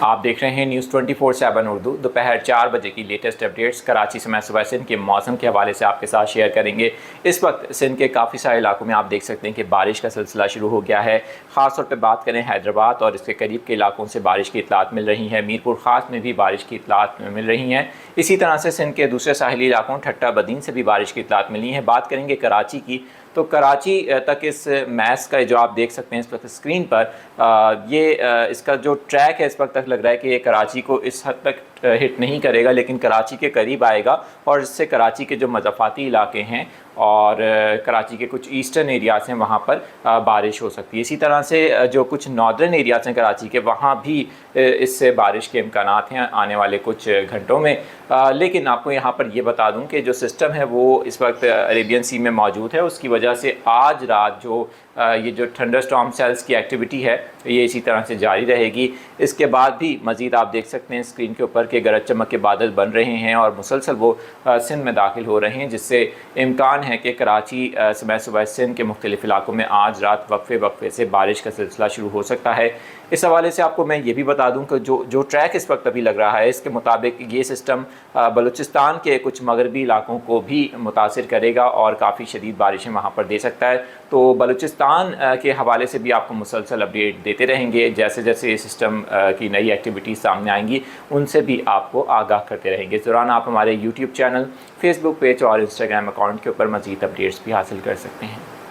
آپ دیکھ رہے ہیں نیوز 24/7 اردو۔ دوپہر 4 بجے کی لیٹسٹ اپڈیٹس کراچی سمیت صوبہ سندھ کے موسم کے حوالے سے آپ کے ساتھ شیئر کریں گے۔ اس وقت سندھ کے کافی سارے علاقوں میں آپ دیکھ سکتے ہیں کہ بارش کا سلسلہ شروع ہو گیا ہے۔ خاص طور پہ بات کریں حیدرآباد اور اس کے قریب کے علاقوں سے بارش کی اطلاعات مل رہی ہیں۔ میرپور خاص میں بھی بارش کی اطلاعات مل رہی ہیں۔ اسی طرح سے سندھ کے دوسرے ساحلی علاقوں ٹھٹہ بدین سے بھی بارش کی اطلاعات ملی ہیں۔ بات کریں گے کراچی کی، تو کراچی تک اس میس کا جو آپ دیکھ سکتے ہیں اس وقت اسکرین پر، یہ اس کا جو ٹریک ہے اس وقت تک لگ رہا ہے کہ یہ کراچی کو اس حد تک ہٹ نہیں کرے گا، لیکن کراچی کے قریب آئے گا اور اس سے کراچی کے جو مضافاتی علاقے ہیں اور کراچی کے کچھ ایسٹرن ایریاز ہیں وہاں پر بارش ہو سکتی ہے۔ اسی طرح سے جو کچھ ناردرن ایریاز ہیں کراچی کے، وہاں بھی اس سے بارش کے امکانات ہیں آنے والے کچھ گھنٹوں میں۔ لیکن آپ کو یہاں پر یہ بتا دوں کہ جو سسٹم ہے وہ اس وقت عربین سی میں موجود ہے، اس کی وجہ سے آج رات یہ جو تھنڈر سٹارم سیلز کی ایکٹیویٹی ہے یہ اسی طرح سے جاری رہے گی۔ اس کے بعد بھی مزید آپ دیکھ سکتے ہیں اسکرین کے اوپر کہ گرج چمک کے بادل بن رہے ہیں اور مسلسل وہ سندھ میں داخل ہو رہے ہیں، جس سے امکان ہے کہ کراچی سمیت صوبہ سندھ کے مختلف علاقوں میں آج رات وقفے سے بارش کا سلسلہ شروع ہو سکتا ہے۔ اس حوالے سے آپ کو میں یہ بھی بتا دوں کہ جو ٹریک اس وقت ابھی لگ رہا ہے اس کے مطابق یہ سسٹم بلوچستان کے کچھ مغربی علاقوں کو بھی متاثر کرے گا اور کافی شدید بارشیں وہاں پر دے سکتا ہے۔ تو بلوچستان کے حوالے سے بھی آپ کو مسلسل اپڈیٹ دیتے رہیں گے، جیسے جیسے یہ سسٹم کی نئی ایکٹیویٹیز سامنے آئیں گی ان سے بھی آپ کو آگاہ کرتے رہیں گے۔ اس دوران آپ ہمارے یوٹیوب چینل، فیس بک پیج اور انسٹاگرام اکاؤنٹ کے اوپر مزید اپڈیٹس بھی حاصل کر سکتے ہیں۔